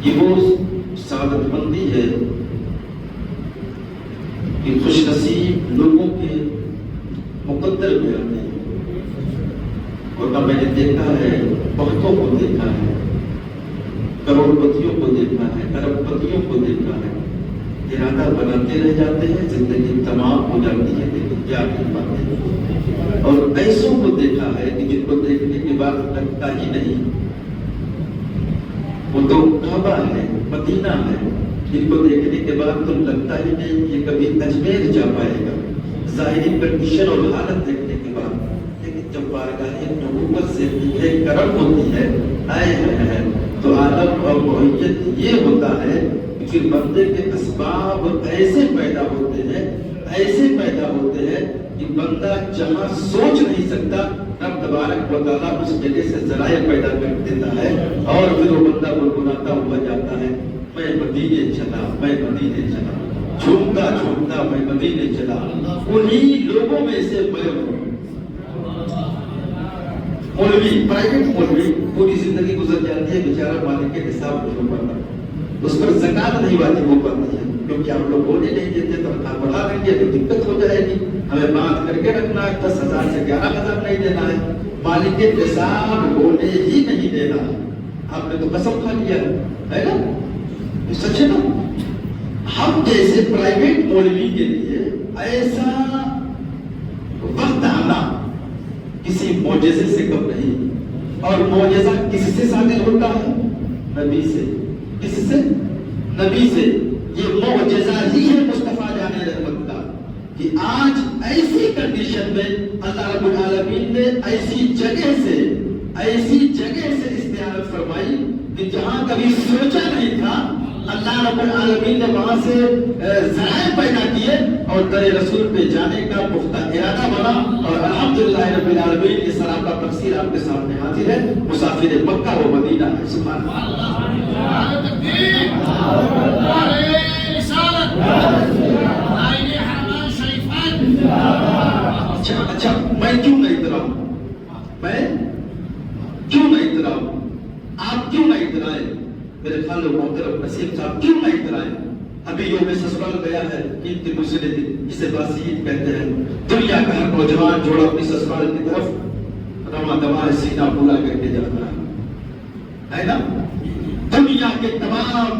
یہ وہ سعادت مندی ہے کہ خوش نصیب لوگوں کے مقدر میں آتے ہیں. اور اب میں نے دیکھا ہے، بختوں کو دیکھا ہے، کروڑ پتیوں کو دیکھا ہے، ارب پتیوں کو دیکھا ہے، ارادہ بناتے رہ جاتے ہیں، زندگی تمام ہو جاتی ہے لیکن کیا نہیں پاتے. اور ایسوں کو دیکھا ہے کہ جن کو دیکھنے کے بعد لگتا ہی نہیں وہ تو کعبہ ہے، مدینہ ہے، جن کو دیکھنے کے بعد تو لگتا ہی نہیں یہ کبھی اجمیر جا پائے گا ظاہری کنڈیشن اور حالت دیکھنے کے بعد. لیکن جب بارگاہ نبوت سے ایک کرم ہوتی ہے آئے ہیں تو عالم اور معیت یہ ہوتا ہے کہ پھر بندے کے اسباب ایسے پیدا ہوتے ہیں کہ بندہ جہاں سوچ نہیں سکتا رب تبارک و تعالیٰ اس جگہ سے ذرائع پیدا کر دیتا ہے اور پھر وہ بندہ گنگناتا ہوا جاتا ہے، میں مدینے چلا، جھومتا میں مدینے چلا. انہی لوگوں میں سے مولوی، پرائیویٹ مولوی پوری زندگی گزر جاتی ہے بیچارہ مالک کے حساب نہیں ہو پاتا، اس پر زکات نہیں واجب ہو پاتی ہے کیونکہ آپ لوگ ہونے نہیں دیتے تو تنخواہ بڑھا دیں گے تو دقت ہو جائے گی، ہمیں بات کر کے رکھنا ہے، 10,000 سے 11,000 نہیں دینا ہے، مالک کے حساب ہونے ہی نہیں دینا. آپ نے تو قسم کھا لیا ہے نا، یہ سچ ہے نا. ہم جیسے پرائیویٹ مولوی کے لیے ایسا وقت آنا کسی معجزے سے کم نہیں. اور معجزہ کس سے صادر ہوتا ہے؟ نبی سے. کس سے؟ نبی سے. یہ معجزہ ہی ہے مصطفیٰ جان رحمت کا کہ آج ایسی کنڈیشن میں اللہ رب العالمین نے ایسی جگہ سے استعانت فرمائی کہ جہاں کبھی سوچا نہیں تھا اللہ رب العالمین نے وہاں سے ذرائع پیدا کیے اور در رسول پہ جانے کا پختہ ارادہ بنا. اور الحمدللہ رب العالمین کی سراپا تفسیر آپ کے سامنے حاضر ہے. مسافر مکہ و مدینہ ہے. سبحان اللہ. اچھا میں کیوں نہیں اتراؤں؟ آپ کیوں نہیں اترائے؟ میرے خالو محترم نصیر صاحب کیوں نہیں اترائے؟ ابھی یوم سسرال گیا ہے، عید کے دوسرے دن، جسے باسید کہتے ہیں. دنیا کا ہر نوجوان جوڑا اپنی سسرال کی طرف رواں دواں سینہ پورا کر کے جاتا ہے نا. دنیا کے تمام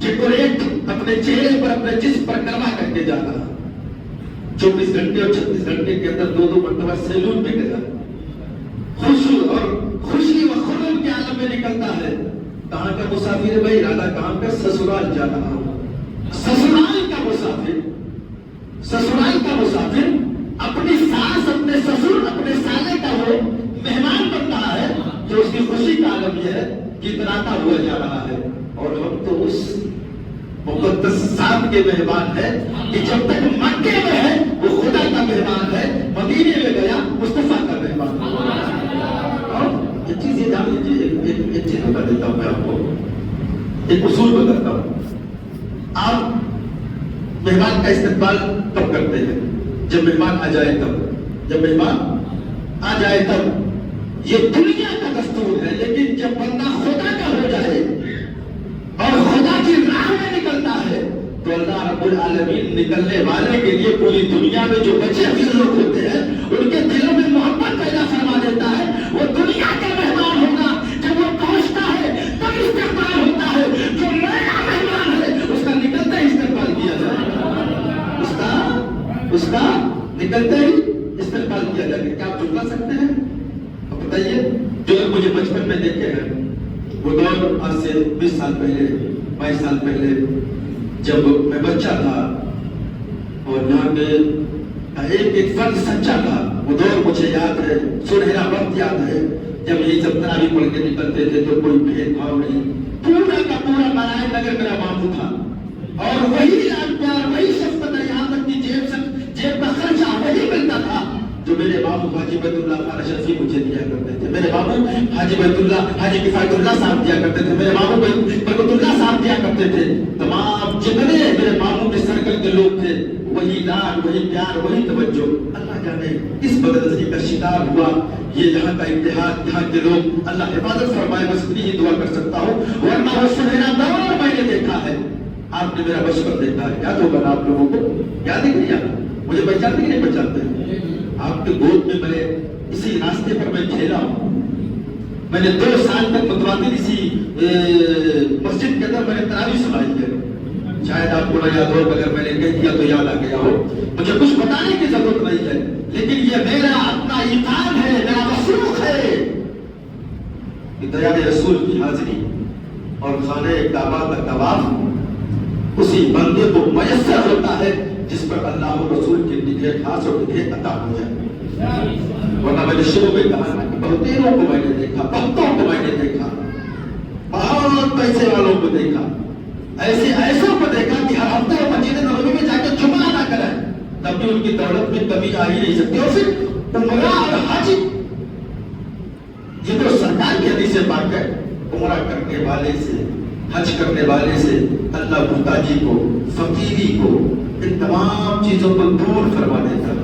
ڈیکوریٹ اپنے چہرے پر اپنے جسم پر کروا کر کے جاتا ہے. 24 گھنٹے اور 36 گھنٹے کے اندر 2 مرتبہ سیلون میں گیا، خوشی و خرم کے عالم میں نکلتا ہے. کہاں کا مسافر ہے بھائی؟ ارادہ کہاں کا؟ سسرال جا رہا ہوں. سسرال کا مسافر اپنی ساس، اپنے سسر، اپنے سالے کا وہ مہمان بن رہا ہے جو اس کی خوشی کا عالم یہ ہے کہ اتراتا ہوا جا رہا ہے. اور ہم تو اس مقدس ذات کے مہمان ہیں کہ جب تک مکے میں ہے وہ خدا کا مہمان ہے، مدینے میں گیا مصطفیٰ کا مہمان ہے. ایک چیز یہ جان لیجیے، ایک چیز بتا دیتا ہوں میں آپ کو، ایک اصول بتاتا ہوں. آپ مہمان کا استقبال کب کرتے ہیں؟ جب مہمان آ جائے تب. یہ دنیا کا دستور ہے. لیکن جب بندہ خدا کا ہو جائے اور خدا کی راہ میں نکلتا ہے تو اللہ رب العالمین نکلنے والے کے لیے پوری دنیا میں جو بچے ہوئے لوگ ہوتے ہیں ان کے دلوں میں محبت پیدا فرما دیتا ہے. وہ دنیا کا مہمان ہوگا، جب وہ پہنچتا ہے تب استقبال ہوتا ہے. جو نیا مہمان ہے اس کا نکلتا ہی استقبال کیا جائے گا. اس کا نکلتا ہی استقبال کیا جائے گا. کیا آپ جھٹلا سکتے ہیں؟ اب بتائیے، جو لوگ مجھے بچپن میں دیکھے ہیں وہ دور آج سے 20 سال پہلے 22 سال پہلے جب میں بچہ تھا اور یہاں پہ ایک فرد سچا تھا، وہ دور مجھے یاد ہے، سنہرا وقت یاد ہے جب یہی سب تراویح پڑھ کے نکلتے تھے تو کوئی بھید بھاؤ نہیں. پورا کا پورا نارائن نگر میرا ماموں تھا اور وہی لال پیار، وہی شفقت، یہاں تک کہ جیب کا خرچہ وہی ملتا تھا جو میرے ماموں حاجی بیت اللہ خان اشرفی مجھے دیا کرتے تھے. میرے ماموں حاجی کفایت اللہ صاحب دیا کرتے تھے. میرے ماموں برکت اللہ صاحب دیا کرتے تھے. تمام جتنے میرے ماموں کے سرکل کے لوگ تھے، وہی لاڈ، وہی پیار، وہی توجہ. اللہ جانے اس بدنظری کا شکار ہوا یہ یہاں کا اتحاد، یہاں کے لوگ. اللہ حفاظت فرمائے، بس اتنی ہی دعا کر سکتا ہوں. ورنہ وہ سنہرا دور میں نے دیکھا ہے. آپ نے میرا بچپن دیکھا ہے، یاد ہوگا نا آپ لوگوں کو؟ یاد ہے کہ نہیں یاد؟ مجھے پہچانتے کہ نہیں پہچانتے؟ آپ کے گود میں میں اسی راستے پر میں کھیلا ہوں. میں نے 2 سال تک متواتر اسی مسجد کے اندر میں نے تراویح سنائی ہے. شاید آپ کو نہ یاد ہو، اگر میں نے کہہ دیا تو یاد آ گیا ہو. مجھے کچھ بتانے کی ضرورت نہیں ہے، لیکن یہ میرا اپنا ایمان ہے، میرا وثوق ہے کہ دیار رسول کی حاضری اور خانہ کعبہ کا طواف اسی بندے کو میسر ہوتا ہے جس پر اللہ و رسول کی نگہ خاص اور نگہ عطا ہو جائے. ورنہ میں نے شروع میں کہا کہ بہتیروں کو میں نے دیکھا، بہتوں کو میں نے دیکھا، بہت پیسے والوں کو دیکھا، ایسوں کو دیکھا کہ ہر ہفتے وہ مسجد نبوی میں جا کے جمعہ ادا کریں، تب بھی ان کی دولت میں کمی آ ہی نہیں سکتی. اور پھر عمرہ اور حج، یہ تو سرکار کی حدیث پاک ہے. عمرہ کرنے والے سے، حج کرنے والے سے اللہ محتاجی کو، فقیری کو، ان تمام چیزوں کو دور فرما دیتا ہے،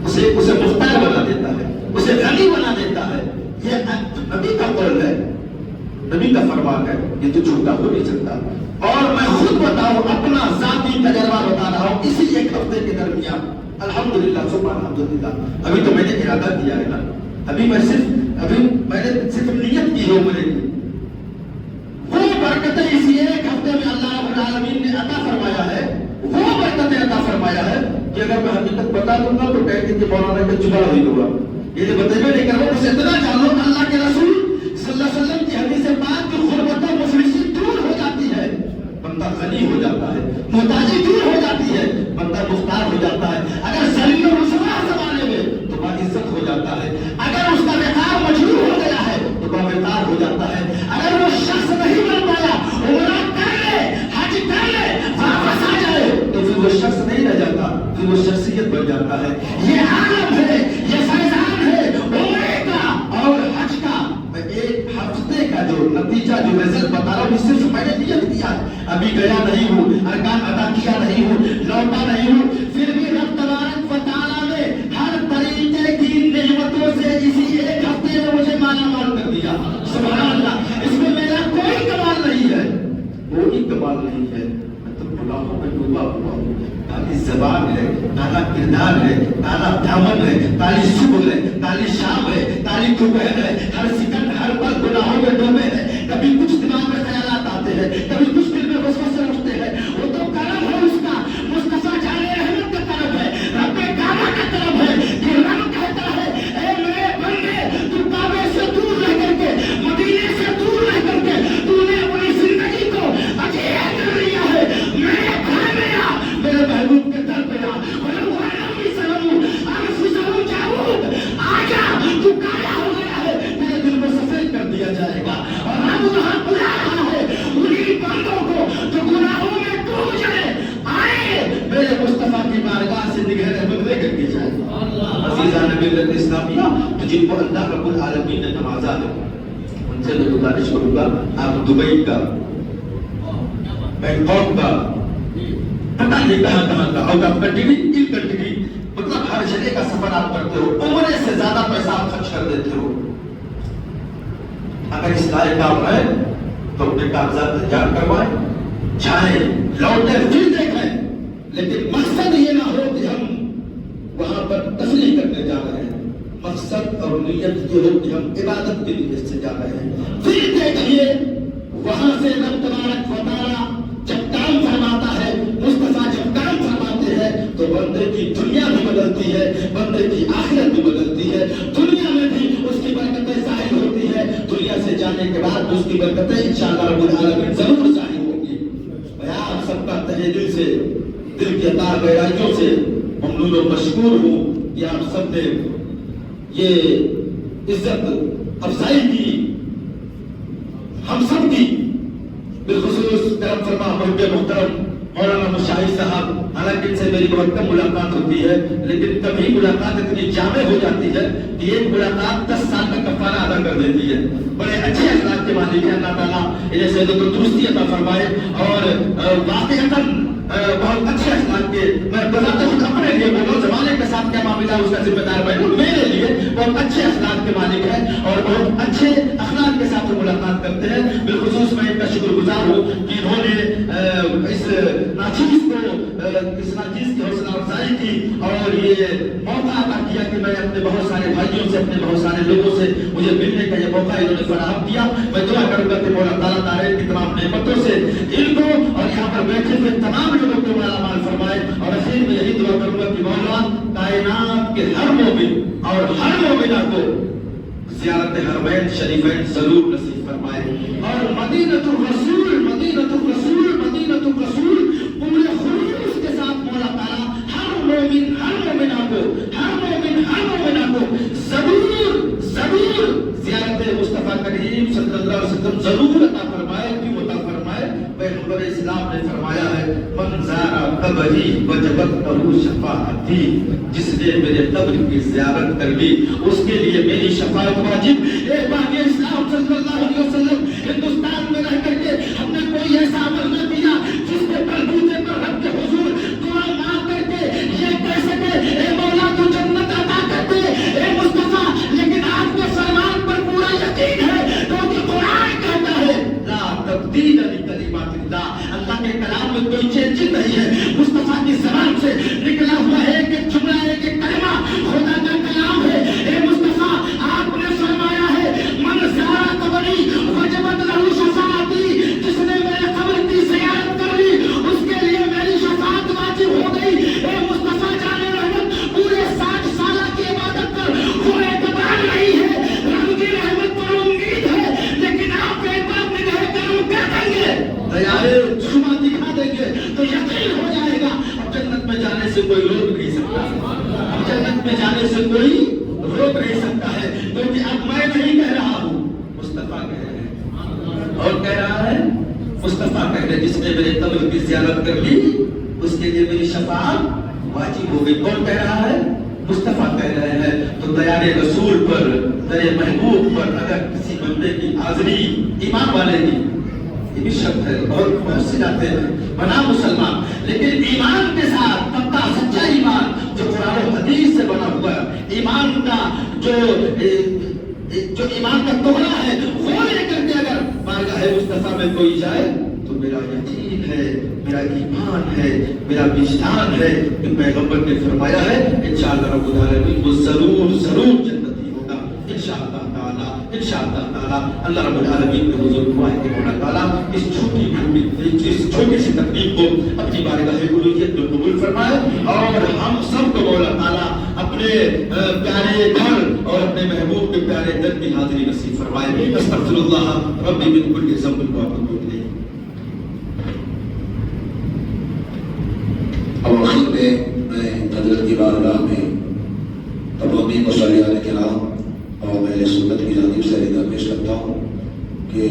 اسے مختار بنا دیتا ہے، اسے غنی بنا دیتا ہے. یہ نبی کا قول ہے، نبی کا فرمان ہے، یہ تو جھوٹا ہو نہیں سکتا. اور میں خود بتاؤں، اپنا ذاتی تجربہ بتا رہا ہوں اسی ایک ہفتے کے درمیان. الحمدللہ سبحان الحمدللہ. ابھی تو میں نے ارادہ کیا ہے نا، ابھی میں نے صرف نیت کی ہے عمرے کی. وہ برکتیں اسی ایک ہفتے میں اللہ رب العالمین نے عطا فرمایا ہے، وہ برکتیں عطا فرمایا ہے کہ اگر میں حقیقت بتا دوں گا تو کہیں گے کہ مولانا کا جبڑا نہیں ہوا. یہ بتائیے نہیں کرو، بس اتنا جانو اللہ کے رسول صلی اللہ علیہ وسلم کی حدیث پاک کی غربت و مفلسی دور ہو جاتی ہے، بندہ غنی ہو جاتا ہے. محتاجی دور ہو جاتی ہے، بندہ مختار ہو جاتا ہے. اگر ذلیل و رسوا زمانے میں تو باعزت ہو جاتا ہے. اگر اس کا وقار مجروح ہو گیا ہے تو باوقار ہو جاتا ہے. اگر وہ شخص نہیں بن پایا، عمرہ کر لے، حج کر لے، واپس آ جائے تو پھر وہ شخص نہیں رہ جاتا، پھر وہ شخصیت بن جاتا ہے. یہ عالم ہے، یہ فیضان ہے عمرے کا اور حج کا. میں ایک ہفتے کا جو نتیجہ، جو رزلٹ بتا رہا ہوں، صرف میں نے نیت کیا ہے. ابھی گیا نہیں ہوں، ارکان ادا کیا نہیں ہوں، لوٹا نہیں ہوں، پھر بھی رب تبارک و تعالیٰ نے ہر طریقے کی نعمتوں سے اسی ایک ہفتے میں مجھے مالا مال کر دیا. سبحان اللہ. اس میں میرا کوئی کمال نہیں ہے، کوئی کمال نہیں ہے. میں تو گناہوں میں ڈوبا ہوا ہوں. کالی زبان ہے، کالا کردار ہے، کالا دامن ہے، کالی صبح ہے، کالی شام ہے، کالی دوپہر ہے. ہر سیکنڈ، ہر پل گناہوں میں ڈوبے ہیں. کبھی کچھ دماغ میں خیالات آتے ہیں، کبھی کچھ دل میں وسوسے اٹھتے ہیں. وہ تو کرم ہے اس کا، مصطفیٰ جان رحمت کا کرم ہے، رب کعبہ کا کرم ہے کہ رب کہتا ہے اے میرے بندے، تو کعبے سے دور رہ کر کے، مدینے سے دور رہ کر کے تو نے اپنی زندگی کو اجیرا کر لیا ہے. میرے گھر میں آ، میرے محبوب کے در پہ آ. آجا، تو کالا ہو گیا ہے، تیرے دل میں سفید کر دیا جائے گا. اور رب وہاں بلا رہا ہے انہیں بندوں کو جو گناہوں میں ڈوب جائے، آئے میرے مصطفیٰ کی بارگاہ سے نگہ رحمت لے کر کے جائے. عزیزان ملت اسلامیہ، تو جن کو اللہ رب العالمین نے نوازا ہے، ان سے میں گزارش کروں گا، آپ دبئی کا، بینکاک کا، پتہ نہیں کہاں کہاں کا out of country, in country, مطلب ہر جگہ کا سفر آپ کرتے ہو، عمرے سے زیادہ پیسہ آپ خرچ کر دیتے ہو. اگر اس لائق آپ ہیں تو اپنے کاغذات تیار کروائیں، جائیں، لوٹیں، پھر دیکھیں. لیکن مقصد یہ نہ ہو کہ ہم وہاں پر تفریح کرنے جا رہے ہیں. مقصد اور نیت یہ ہو کہ ہم عبادت کی نیت سے جا رہے ہیں. پھر دیکھیے وہاں سے رب تبارک و تعالیٰ جب کام فرماتا ہے، مصطفیٰ جب کام فرماتے ہیں تو بندے کی دنیا بھی بدلتی ہے، بندے کی آخرت بھی بدلتی ہے. دنیا میں بھی اس کی برکتیں ظاہر ہوتی ہے، دنیا سے جانے کے بعد اس کی برکتیں انشاءاللہ رب العالمین ضرور ظاہر ہوں گی. میں آپ سب کا تہہ دل سے، دل کے تار گہرائیوں سے ممنون و مشکور ہوں کہ آپ سب نے یہ عزت افزائی کی، ہم سب کی، بالخصوص کرم فرما محب محترم مولانا مشاہد صاحب، حالانکہ ان سے میری بہت کم ملاقات ہوتی ہے، لیکن کبھی ملاقات اتنی جامع ہو جاتی ہے کہ ایک ملاقات 10 سال کا کفارہ ادا کر دیتی ہے۔ بڑے اچھے اخلاق کے مالک ہیں، اللہ تعالیٰ انہیں صحت و درستی عطا فرمائے، اور واقعتاً بہت اچھے اخلاق کے، میں بتاتا ہوں اپنے لیے بولو، زمانے کے ساتھ کیا معاملہ اس کا ذمہ دار میں ہوں، میرے لیے بہت اچھے اخلاق کے مالک ہیں اور بہت اچھے اخلاق کے ساتھ ملاقات کرتے ہیں۔ بالخصوص میں ان کا شکر گزار ہوں کہ انہوں نے اس ناچیز کی حوصلہ افزائی کی اور یہ موقع عطا کیا کہ میں اپنے بہت سارے بھائیوں سے، اپنے بہت سارے لوگوں سے مجھے ملنے کا یہ موقع انہوں نے فراہم کیا۔ میں دعا کروں گا کہ مولا تعالیٰ تعالیٰ کی تمام نعمتوں سے ان کو اور یہاں پر بیٹھے ہوئے تمام لوگوں کو مالا مال فرمائے، اور اخیر میں یہی دعا کروں گا کہ مولا کائنات کے ہر مومن اور ہر مومنہ کو زیارت حرمین شریفین ضرور نصیب فرمائے، اور مدینۃ الرسول مدینۃ الرسول مدینۃ الرسول پورے خلوص کے ساتھ مولا تعالیٰ ہر مومن ہر مومنہ کو ہر مومن ہر مومنہ کو ضرور ضرور زیارت مصطفیٰ کریم صلی اللہ علیہ وسلم ضرور عطا فرمائے۔ کیوں عطا فرمائے؟ پیغمبر اسلام نے فرمایا ہے من زار قبری وجبت لہ شفاعتی، جس نے میرے قبر کی زیارت کر لی اس کے لیے میری شفاعت واجب۔ ایک بار یہ اسلام صلی اللہ علیہ وسلم ہندوستان میں رہ کر کے ہم نے کوئی ایسا عمل نہ کیا جس کے بلبوتے پر رب کے حضور دعا مانگ کر کے یہ کہہ سکے اے مولا تو جنت عطا کر دے اے مصطفیٰ، لیکن آپ کے فرمان پر پورا یقین ہے کیونکہ قرآن کہتا ہے لا تبدیل لکلمات اللہ، اللہ کے کلام میں کوئی چینج نہیں ہے۔ مصطفیٰ کی زبان سے نکلا ہوا ہے ایک جملہ ایک کلمہ خدا کا کلام ہے۔ اے مصطفیٰ آپ نے فرمایا ہے من زار قبری وجبت لہ شفاعتی، جس نے میرے قبر کی زیارت کر لی اس کے لیے میری شفاعت واجب ہو گئی۔ اے مصطفیٰ جان رحمت، پورے 60 سالہ کی عبادت پر وہ اعتبار نہیں ہے، رب کی رحمت پر امید ہے، لیکن آپ ایک بار نگاہ کرم کر دیں گے، دیارے شما دکھا دیں گے تو یقین ہو جائے گا اب جنت میں جانے سے کوئی روک نہیں سکتا، اب جنت میں جانے سے کوئی روک نہیں سکتا ہے، کیونکہ اب میں نہیں کہہ رہا ہوں، مصطفیٰ کہہ رہے ہیں، اور کہہ رہا ہے مصطفیٰ کہہ رہے ہیں جس نے میرے قبر کی زیارت کر لی اس کے لیے میری شفاعت واجب ہو گئی۔ کون کہہ رہا ہے؟ مصطفیٰ کہہ رہے ہیں۔ تو دیار رسول پر، در محبوب پر اگر کسی بندے کی حاضری ایمان والے کی، یہ بھی شرط ہے، بہت سے جاتے ہیں بنا مسلمان لیکن ایمان کے ساتھ پکا سچا ایمان جو قرآن و حدیث سے بنا ہوا ہے، ایمان کا جو ایمان کا ٹکڑا ہے وہ لے کر کے اگر بارگاہ مصطفیٰ میں کوئی جائے تو میرا یقین ہے، میرا ایمان ہے، میرا وجدان ہے کہ پیغمبر نے فرمایا ہے انشاءاللہ رب العالمین وہ ضرور ضرور جنتی ہوگا انشاءاللہ تعالی انشاءاللہ تعالی۔ اللہ رب العالمین کے حضور دعا ہے کہ مولا تعالیٰ اس چھوٹی سی تقریب کو اپنی بارگاہ الوہیت میں قبول فرمائے، اور ہم سب کو مولا تعالیٰ اپنے پیارے گھر اور اپنے محبوب کے پیارے در کی حاضری نصیب فرمائے۔ استغفر اللہ ربی من کل ذنب واتوب الیہ۔ اب آخر میں حضرت کی بارگاہ میں تمامی مصلیان کرام اور اہل سنت کی جانب سے رداء پیش کرتا ہوں کہ